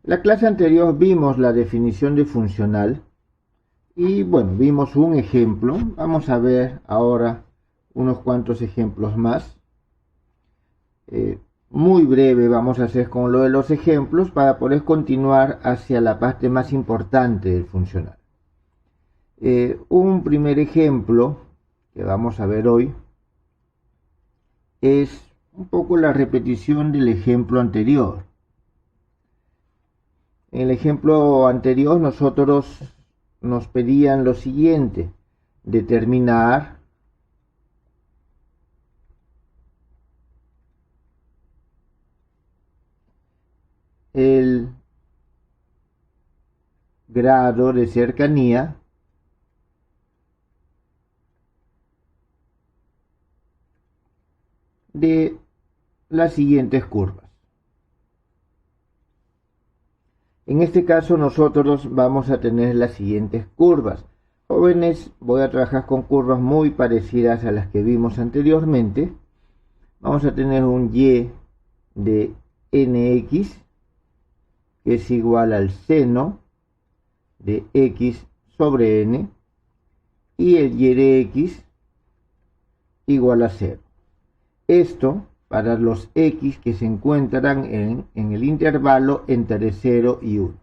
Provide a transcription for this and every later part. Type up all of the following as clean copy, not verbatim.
La clase anterior vimos la definición de funcional y bueno, vimos un ejemplo. Vamos a ver ahora unos cuantos ejemplos más. Muy breve vamos a hacer con lo de los ejemplos para poder continuar hacia la parte más importante del funcional. Un primer ejemplo que vamos a ver hoy es un poco la repetición del ejemplo anterior. En el ejemplo anterior nosotros nos pedían lo siguiente: determinar el grado de cercanía de las siguientes curvas. En este caso nosotros vamos a tener las siguientes curvas. Jóvenes, voy a trabajar con curvas muy parecidas a las que vimos anteriormente. Vamos a tener un y de nx, que es igual al seno de x sobre n, y el y de x igual a 0. Esto para los x que se encuentran en el intervalo entre 0 y 1.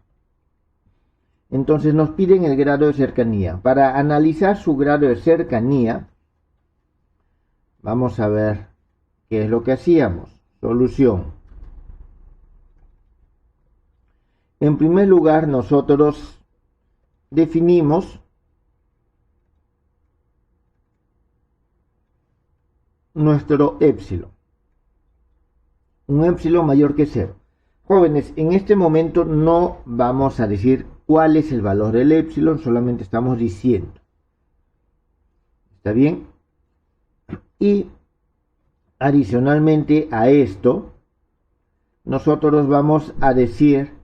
Entonces nos piden el grado de cercanía. Para analizar su grado de cercanía, vamos a ver qué es lo que hacíamos. Solución. En primer lugar, nosotros definimos nuestro épsilon. Un épsilon mayor que 0. Jóvenes, en este momento no vamos a decir cuál es el valor del épsilon, solamente estamos diciendo. ¿Está bien? Y adicionalmente a esto, nosotros vamos a decir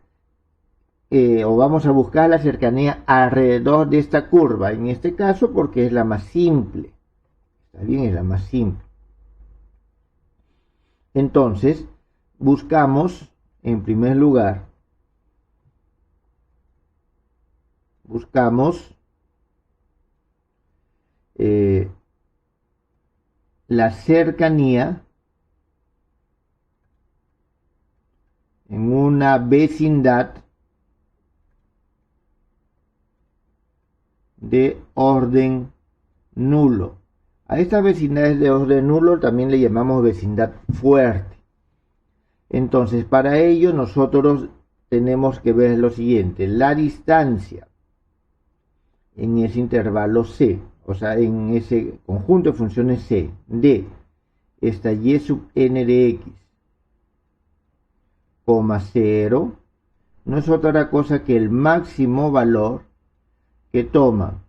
o vamos a buscar la cercanía alrededor de esta curva, en este caso porque es la más simple. ¿Está bien? Es la más simple. Entonces, buscamos, en primer lugar, la cercanía en una vecindad de orden nulo. A estas vecindades de orden nulo también le llamamos vecindad fuerte. Entonces, para ello nosotros tenemos que ver lo siguiente: la distancia en ese intervalo C, o sea, en ese conjunto de funciones C, de esta y sub n de x, 0, no es otra cosa que el máximo valor que toma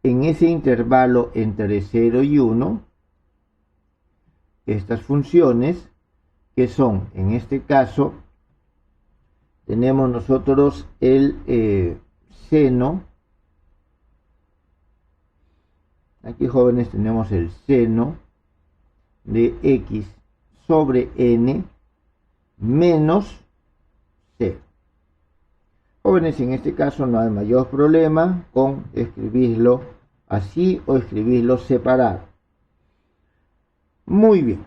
en ese intervalo entre 0 y 1 estas funciones, que son, en este caso, tenemos nosotros el seno. Aquí, jóvenes, tenemos el seno de x sobre n menos 0. Jóvenes, en este caso no hay mayor problema con escribirlo así o escribirlo separado. Muy bien.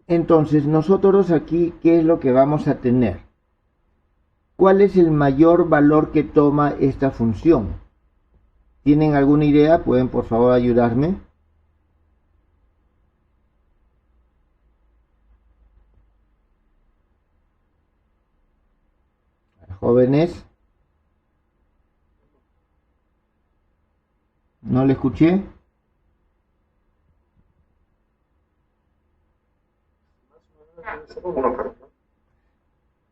Entonces, nosotros aquí, ¿qué es lo que vamos a tener? ¿Cuál es el mayor valor que toma esta función? ¿Tienen alguna idea? ¿Pueden por favor ayudarme? Jóvenes. ¿No le escuché?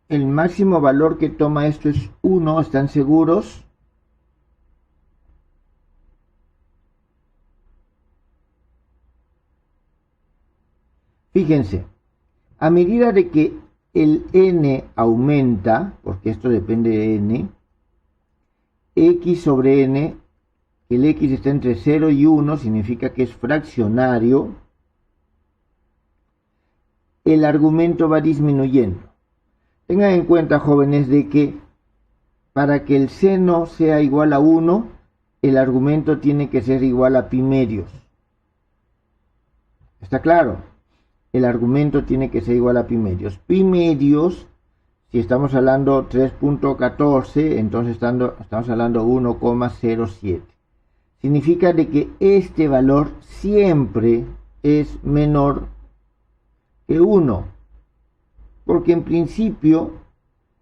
El máximo valor que toma esto es 1, ¿están seguros? Fíjense, a medida de que el n aumenta, porque esto depende de n, x sobre n, el x está entre 0 y 1, significa que es fraccionario, el argumento va disminuyendo. Tengan en cuenta, jóvenes, de que para que el seno sea igual a 1, el argumento tiene que ser igual a pi medios. ¿Está claro? El argumento tiene que ser igual a pi medios. Pi medios, si estamos hablando 3.14, entonces estamos hablando 1,07. Significa de que este valor siempre es menor que 1, porque en principio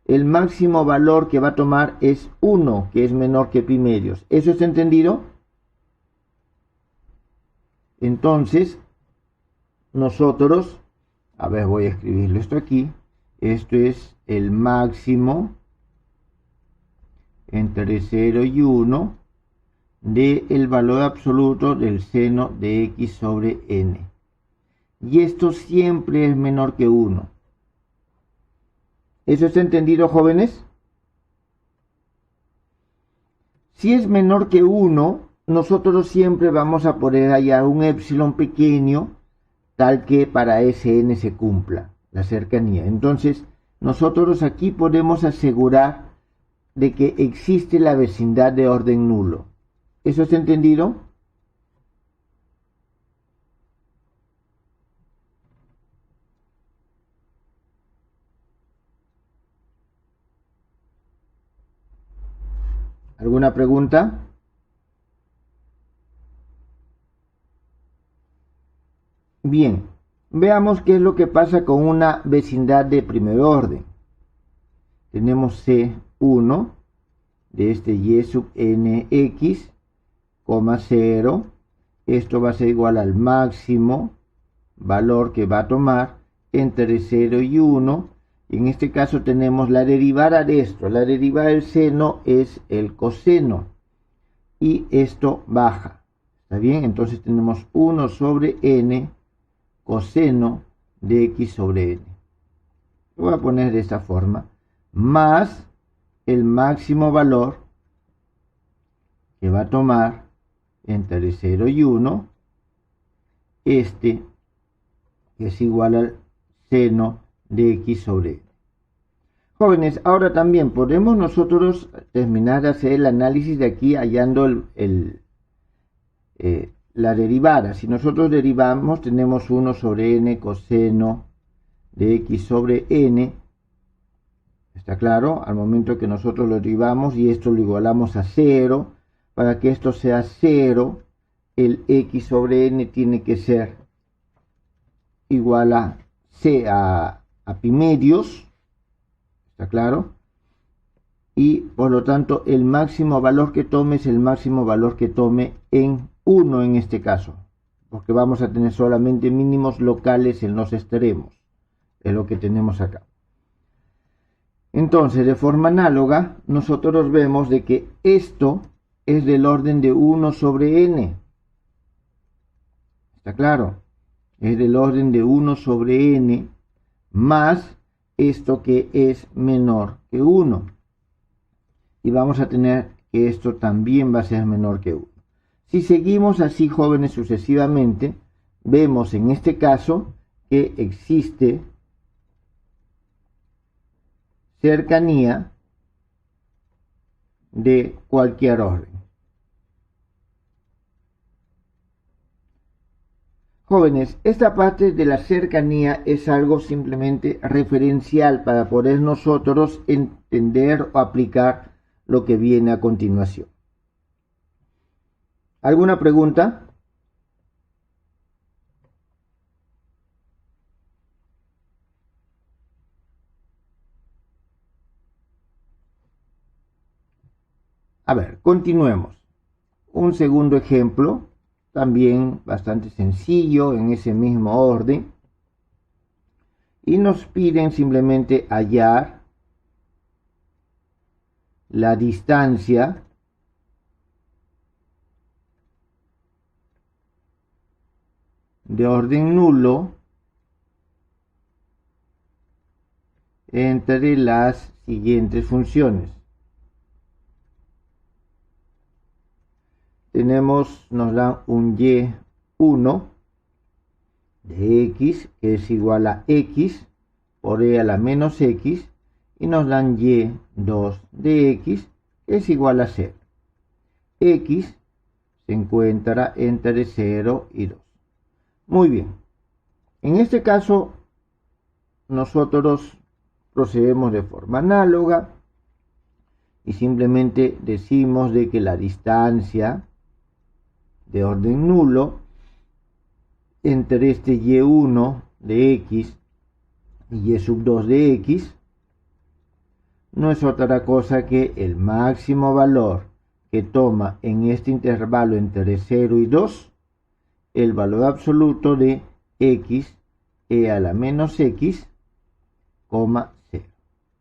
el máximo valor que va a tomar es 1, que es menor que pi medios. ¿Eso está entendido? Entonces, nosotros, a ver, voy a escribirlo esto aquí. Esto es el máximo entre 0 y 1 del valor absoluto del seno de x sobre n. Y esto siempre es menor que 1. ¿Eso está entendido, jóvenes? Si es menor que 1, nosotros siempre vamos a poner allá un épsilon pequeño, tal que para ese n se cumpla la cercanía. Entonces, nosotros aquí podemos asegurar de que existe la vecindad de orden nulo. ¿Eso está entendido? ¿Alguna pregunta? Bien, veamos qué es lo que pasa con una vecindad de primer orden. Tenemos C1 de este y sub nx, 0. Esto va a ser igual al máximo valor que va a tomar entre 0 y 1. Y en este caso tenemos la derivada de esto. La derivada del seno es el coseno. Y esto baja. ¿Está bien? Entonces tenemos 1 sobre n coseno de x sobre n. Lo voy a poner de esta forma. Más el máximo valor que va a tomar entre 0 y 1. Este es igual al seno de x sobre n. Jóvenes, ahora también podemos nosotros terminar de hacer el análisis de aquí hallando la derivada. Si nosotros derivamos, tenemos 1 sobre n coseno de x sobre n. ¿Está claro? Al momento que nosotros lo derivamos y esto lo igualamos a 0, para que esto sea 0, el x sobre n tiene que ser igual a pi medios. ¿Está claro? Y por lo tanto el máximo valor que tome es el máximo valor que tome en 1 en este caso, porque vamos a tener solamente mínimos locales en los extremos, es lo que tenemos acá. Entonces, de forma análoga, nosotros vemos de que esto es del orden de 1 sobre n. ¿Está claro? Es del orden de 1 sobre n más esto que es menor que 1. Y vamos a tener que esto también va a ser menor que 1. Si seguimos así, jóvenes, sucesivamente, vemos en este caso que existe cercanía de cualquier orden. Jóvenes, esta parte de la cercanía es algo simplemente referencial para poder nosotros entender o aplicar lo que viene a continuación. ¿Alguna pregunta? A ver, continuemos. Un segundo ejemplo, también bastante sencillo, en ese mismo orden. Y nos piden simplemente hallar la distancia de orden nulo entre las siguientes funciones. Nos dan un y1 de x, que es igual a x por e a la menos x, y nos dan y2 de x es igual a 0. X se encuentra entre 0 y 2. Muy bien. En este caso, nosotros procedemos de forma análoga y simplemente decimos de que la distancia de orden nulo entre este y1 de x y y2 de x no es otra cosa que el máximo valor que toma en este intervalo entre 0 y 2 el valor absoluto de x e a la menos x, 0,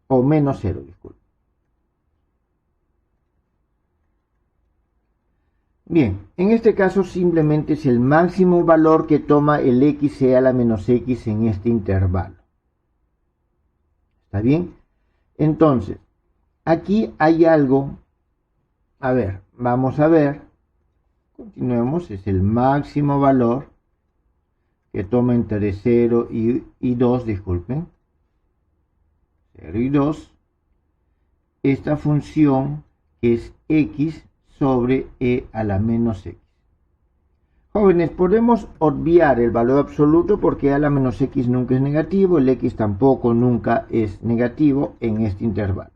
o menos 0, disculpe. Bien, en este caso simplemente es el máximo valor que toma el x e a la menos x en este intervalo. ¿Está bien? Entonces, aquí hay algo. A ver, vamos a ver. Continuemos, es el máximo valor que toma entre 0 y 2, disculpen. 0 y 2. Esta función que es x sobre e a la menos x. Jóvenes, podemos obviar el valor absoluto porque e a la menos x nunca es negativo, el x tampoco nunca es negativo en este intervalo.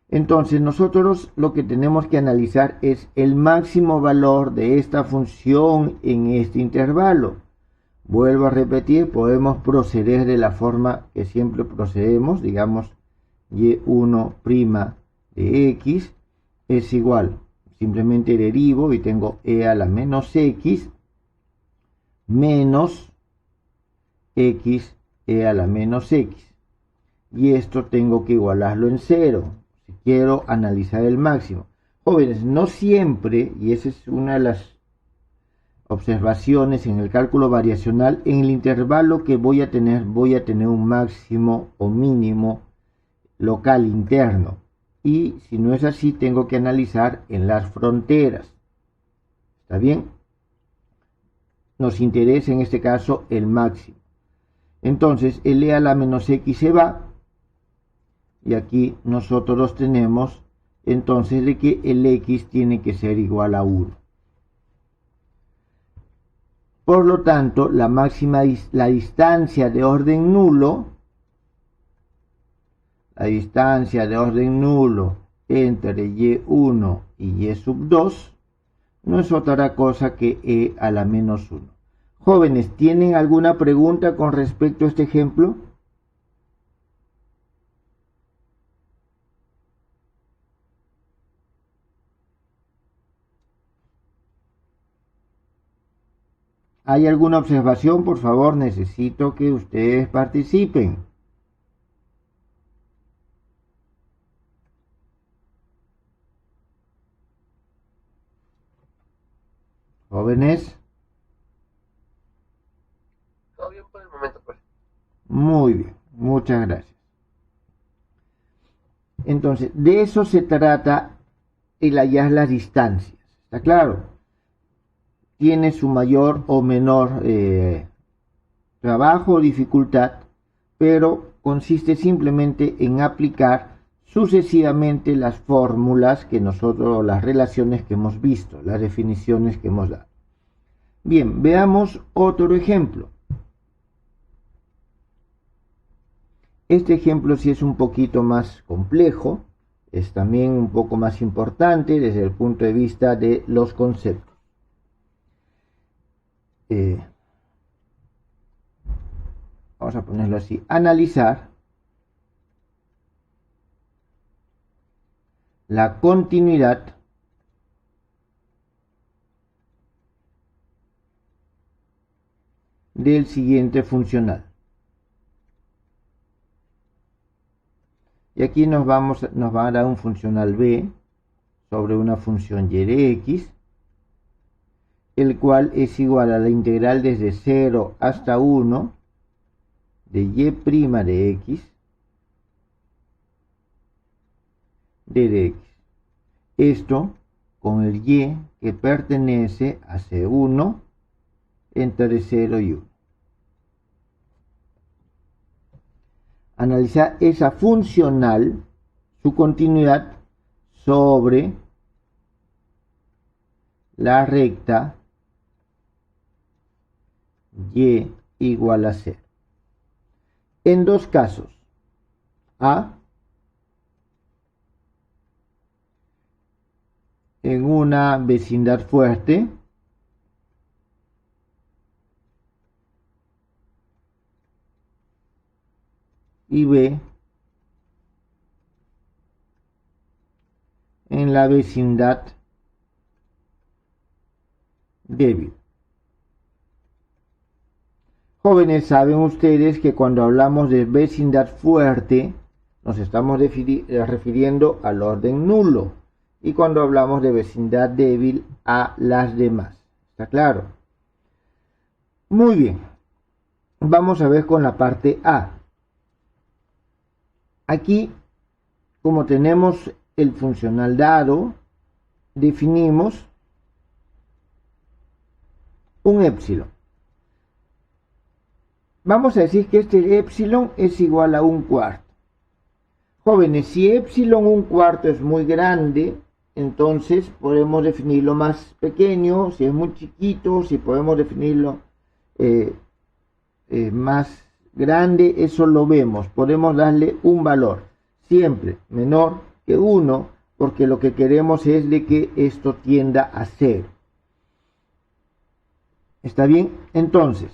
Entonces nosotros lo que tenemos que analizar es el máximo valor de esta función en este intervalo. Vuelvo a repetir, podemos proceder de la forma que siempre procedemos, digamos y1' de x es igual, simplemente derivo y tengo e a la menos x menos x e a la menos x. Y esto tengo que igualarlo en 0 si quiero analizar el máximo. Jóvenes, no siempre, y esa es una de las observaciones en el cálculo variacional, en el intervalo que voy a tener un máximo o mínimo local interno. Y si no es así, tengo que analizar en las fronteras. ¿Está bien? Nos interesa en este caso el máximo. Entonces, el e a la menos x se va. Y aquí nosotros tenemos entonces de que el x tiene que ser igual a 1. Por lo tanto, la distancia de orden nulo, entre y1 y y2 no es otra cosa que e a la menos 1. Jóvenes, ¿tienen alguna pregunta con respecto a este ejemplo? ¿Hay alguna observación? Por favor, necesito que ustedes participen. Jóvenes. Todo bien por el momento, pues. Muy bien, muchas gracias. Entonces, de eso se trata el hallar las distancias. ¿Está claro? Tiene su mayor o menor trabajo o dificultad, pero consiste simplemente en aplicar sucesivamente las fórmulas que nosotros, las relaciones que hemos visto, las definiciones que hemos dado. Bien, veamos otro ejemplo. Este ejemplo sí es un poquito más complejo, es también un poco más importante desde el punto de vista de los conceptos. Vamos a ponerlo así, analizar la continuidad del siguiente funcional. Y aquí nos va a dar un funcional b sobre una función y de x, el cual es igual a la integral desde 0 hasta 1 de y' de x de dx. Esto con el y que pertenece a C1 entre 0 y 1. analizar esa funcional, su continuidad sobre la recta y igual a 0. En dos casos, A, en una vecindad fuerte, y B, en la vecindad débil. Jóvenes, saben ustedes que cuando hablamos de vecindad fuerte nos estamos refiriendo al orden nulo, y cuando hablamos de vecindad débil a las demás. ¿Está claro? Muy bien. Vamos a ver con la parte A. Aquí, como tenemos el funcional dado, definimos un épsilon. Vamos a decir que este épsilon es igual a 1/4. Jóvenes, si épsilon 1/4 es muy grande, entonces podemos definirlo más pequeño. Si es muy chiquito, si podemos definirlo más grande, eso lo vemos. Podemos darle un valor siempre menor que 1, porque lo que queremos es de que esto tienda a 0. ¿Está bien? Entonces,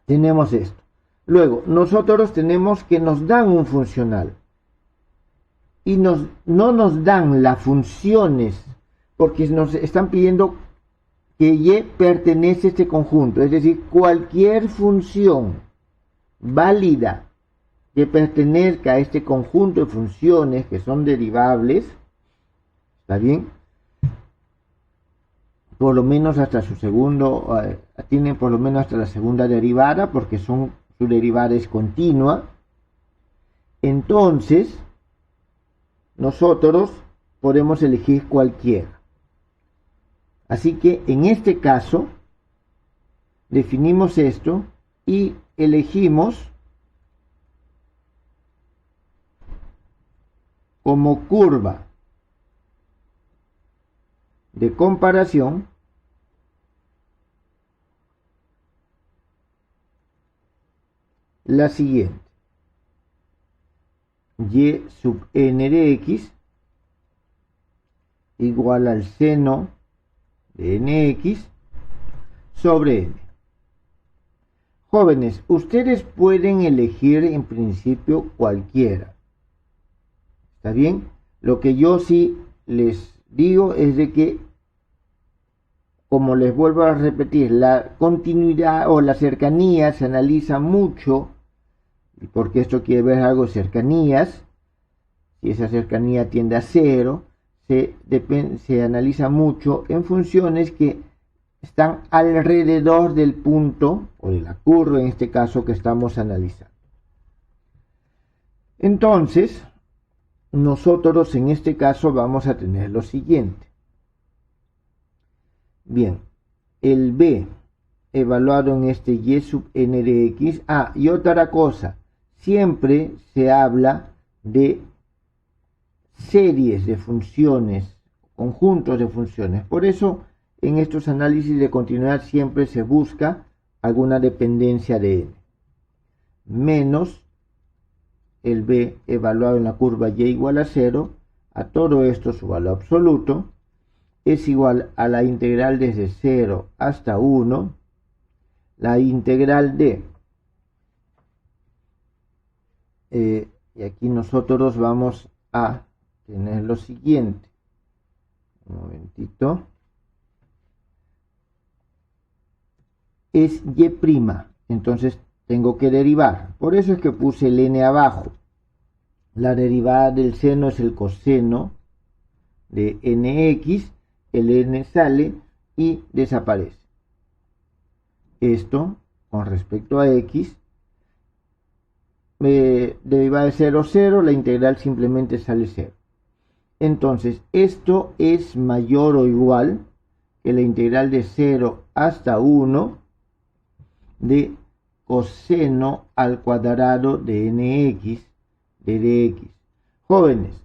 tenemos esto. Luego, nosotros tenemos que nos dan un funcional. Y no nos dan las funciones, porque nos están pidiendo que Y pertenece a este conjunto. Es decir, cualquier función válida que pertenezca a este conjunto de funciones que son derivables, ¿está bien? Por lo menos hasta su segundo, tienen por lo menos hasta la segunda derivada, porque su derivada es continua. Entonces, nosotros podemos elegir cualquiera. Así que en este caso, definimos esto y elegimos como curva de comparación la siguiente: y sub n de x igual al seno de nx sobre n. Jóvenes, ustedes pueden elegir en principio cualquiera. ¿Está bien? Lo que yo sí les digo es de que, como les vuelvo a repetir, la continuidad o la cercanía se analiza mucho, porque esto quiere ver algo de cercanías. Si esa cercanía tiende a 0, se analiza mucho en funciones que están alrededor del punto o de la curva, en este caso que estamos analizando. Entonces, nosotros en este caso vamos a tener lo siguiente. Bien, el B evaluado en este y sub n de x. Y otra cosa, siempre se habla de series de funciones, conjuntos de funciones. Por eso, en estos análisis de continuidad siempre se busca alguna dependencia de n. Menos el B evaluado en la curva y igual a 0, a todo esto su valor absoluto, es igual a la integral desde 0 hasta 1, la integral de, y aquí nosotros vamos a tener lo siguiente, un momentito, es y', entonces tengo que derivar, por eso es que puse el n abajo. La derivada del seno es el coseno de nx, el n sale y desaparece. Esto con respecto a x, derivada de 0, 0, la integral simplemente sale 0. Entonces, esto es mayor o igual que la integral de 0 hasta 1 de coseno al cuadrado de nx de dx. Jóvenes,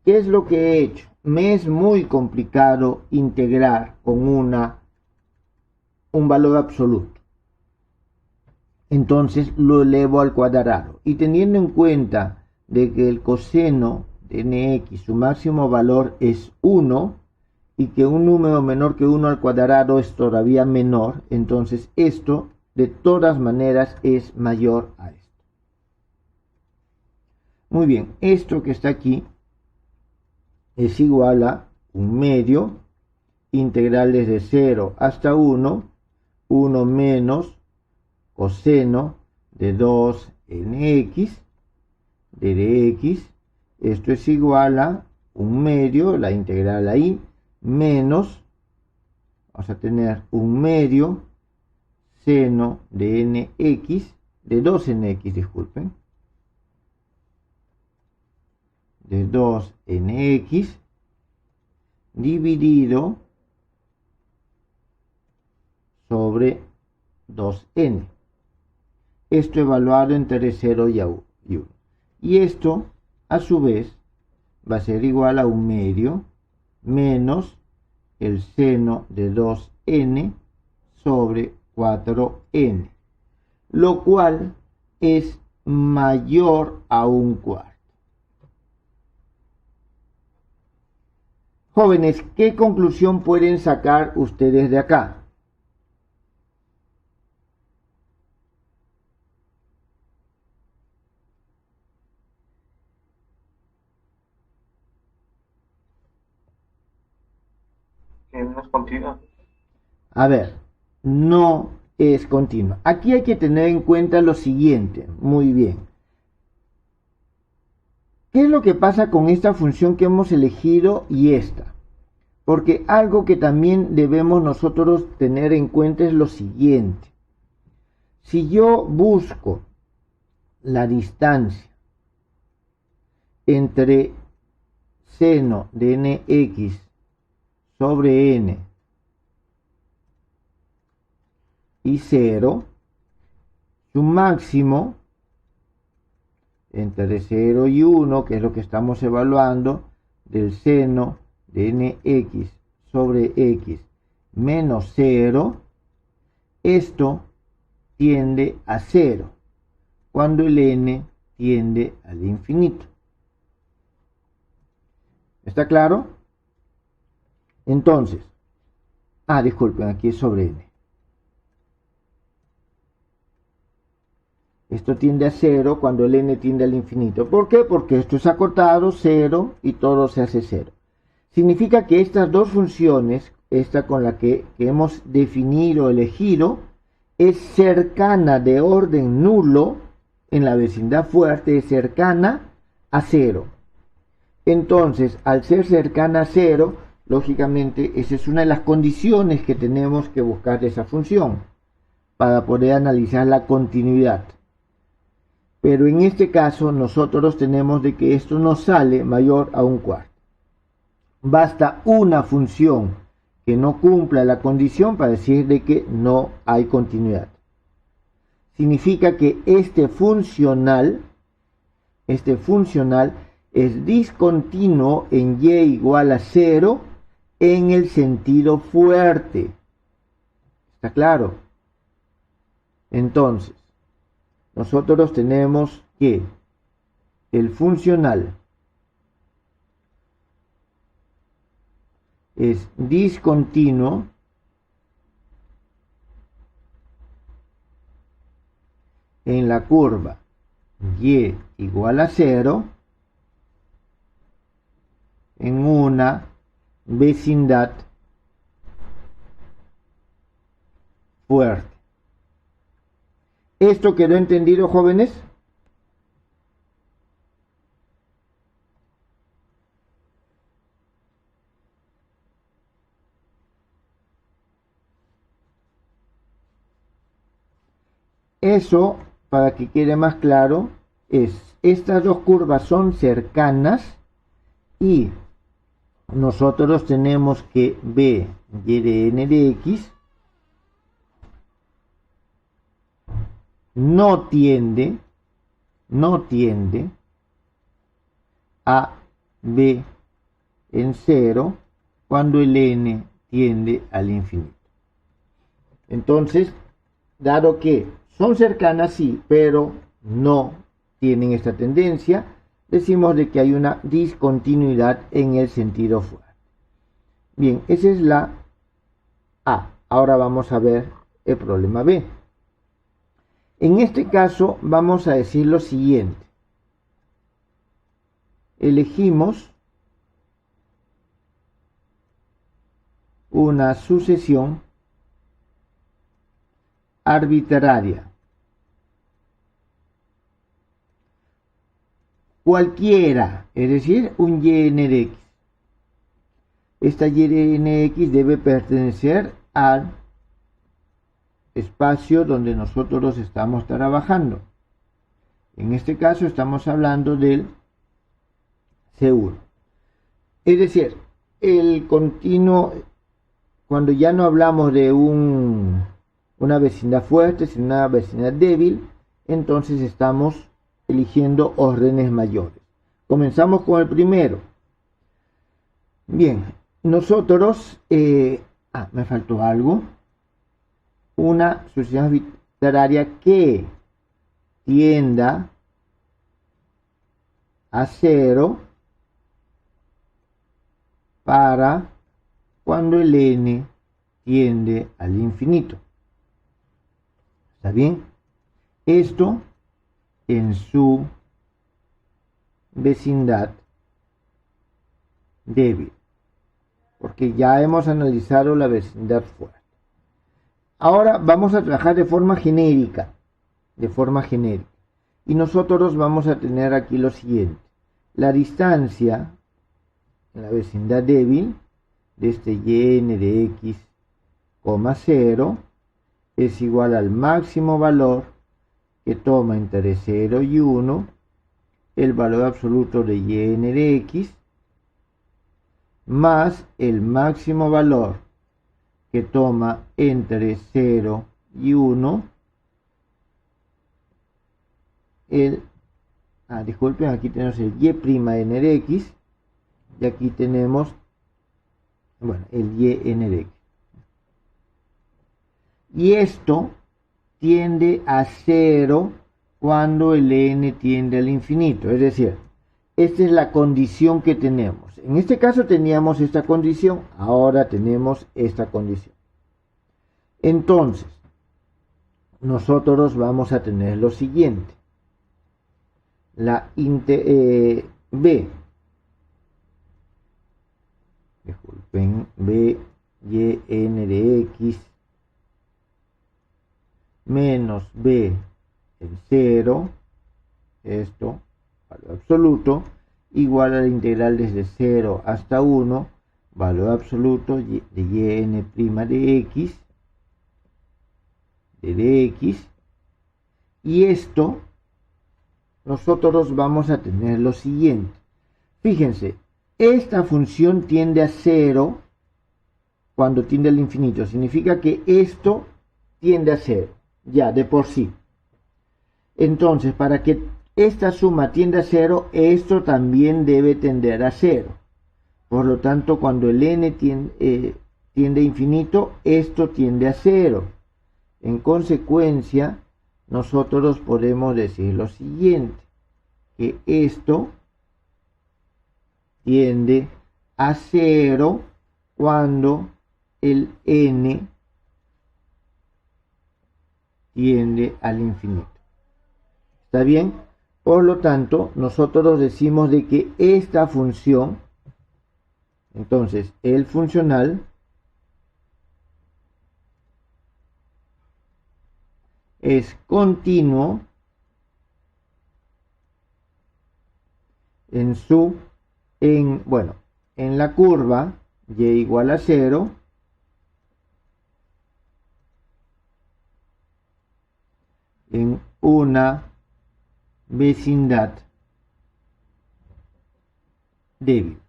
¿qué es lo que he hecho? Me es muy complicado integrar con un valor absoluto. Entonces lo elevo al cuadrado. Y teniendo en cuenta de que el coseno de nx, su máximo valor es 1, y que un número menor que 1 al cuadrado es todavía menor, entonces esto de todas maneras es mayor a esto. Muy bien, esto que está aquí es igual a 1/2 integral desde 0 hasta 1 menos coseno de 2nx de dx. Esto es igual a 1/2, la integral ahí, menos, vamos a tener 1/2 seno de nx, de 2nx, disculpen, de 2nx dividido sobre 2n. Esto evaluado entre 0 y 1. Y esto, a su vez, va a ser igual a 1/2 menos el seno de 2n sobre 4n, lo cual es mayor a 1/4. Jóvenes, ¿qué conclusión pueden sacar ustedes de acá? Que no es continua. A ver, no es continua. Aquí hay que tener en cuenta lo siguiente. Muy bien. ¿Qué es lo que pasa con esta función que hemos elegido y esta? Porque algo que también debemos nosotros tener en cuenta es lo siguiente. Si yo busco la distancia entre seno de nx sobre n y 0, su máximo entre 0 y 1, que es lo que estamos evaluando, del seno de nx sobre x menos 0, esto tiende a 0, cuando el n tiende al infinito. ¿Está claro? Entonces, disculpen, aquí es sobre n. Esto tiende a 0 cuando el n tiende al infinito. ¿Por qué? Porque esto es acortado, 0, y todo se hace 0. Significa que estas dos funciones, esta con la que hemos definido, elegido, es cercana de orden nulo, en la vecindad fuerte, es cercana a 0. Entonces, al ser cercana a 0, lógicamente, esa es una de las condiciones que tenemos que buscar de esa función, para poder analizar la continuidad. Pero en este caso nosotros tenemos de que esto nos sale mayor a 1/4. Basta una función que no cumpla la condición para decir de que no hay continuidad. Significa que este funcional es discontinuo en y igual a 0 en el sentido fuerte. ¿Está claro? Entonces, nosotros tenemos que el funcional es discontinuo en la curva y igual a 0 en una vecindad fuerte. ¿Esto quedó entendido, jóvenes? Eso, para que quede más claro, estas dos curvas son cercanas y nosotros tenemos que b y de n de x no tiende a b en 0 cuando el n tiende al infinito. Entonces, dado que son cercanas, sí, pero no tienen esta tendencia, decimos de que hay una discontinuidad en el sentido fuerte. Bien, esa es la A. Ahora vamos a ver el problema B. En este caso vamos a decir lo siguiente. Elegimos una sucesión arbitraria. Cualquiera, es decir, un y(n) de x. Esta y(n) de x debe pertenecer al espacio donde nosotros estamos trabajando. En este caso estamos hablando del C1. Es decir, el continuo, cuando ya no hablamos de una vecindad fuerte, sino una vecindad débil, entonces estamos eligiendo órdenes mayores. Comenzamos con el primero. Bien, nosotros, me faltó algo. Una sucesión arbitraria que tienda a 0 para cuando el n tiende al infinito. ¿Está bien? Esto en su vecindad débil, porque ya hemos analizado la vecindad fuerte. Ahora vamos a trabajar de forma genérica, y nosotros vamos a tener aquí lo siguiente. La distancia en la vecindad débil de este y(n) de x, 0 es igual al máximo valor que toma entre 0 y 1 el valor absoluto de y(n) de x más el máximo valor que toma entre 0 y 1 disculpen, aquí tenemos el y'(n) de x y aquí tenemos, bueno, el y(n) de x. Y esto tiende a 0 cuando el n tiende al infinito. Es decir, esta es la condición que tenemos. En este caso teníamos esta condición, ahora tenemos esta condición. Entonces, nosotros vamos a tener lo siguiente. La b, disculpen, b y(n) de x menos b en 0, esto, valor absoluto, igual a la integral desde 0 hasta 1, valor absoluto de y(n' de x, de dx, y esto nosotros vamos a tener lo siguiente. Fíjense, esta función tiende a 0 cuando tiende al infinito, significa que esto tiende a 0, ya de por sí. Entonces, para que esta suma tienda a 0, esto también debe tender a 0. Por lo tanto, cuando el n tiende a infinito, esto tiende a 0. En consecuencia, nosotros podemos decir lo siguiente, que esto tiende a 0 cuando el n tiende al infinito. ¿Está bien? Por lo tanto, nosotros decimos de que esta función, entonces el funcional, es continuo en la curva y igual a 0 en una vecindad débil.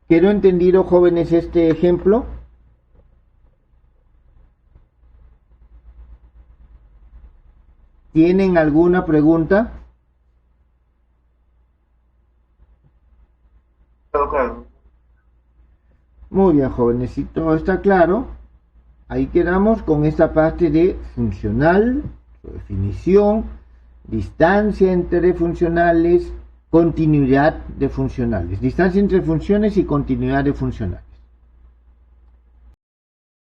¿Quedó entendido, jóvenes, este ejemplo? ¿Tienen alguna pregunta? Todo claro. Muy bien, jóvenes, si todo está claro, ahí quedamos con esta parte de funcional, su definición, distancia entre funcionales, continuidad de funcionales, distancia entre funciones y continuidad de funcionales.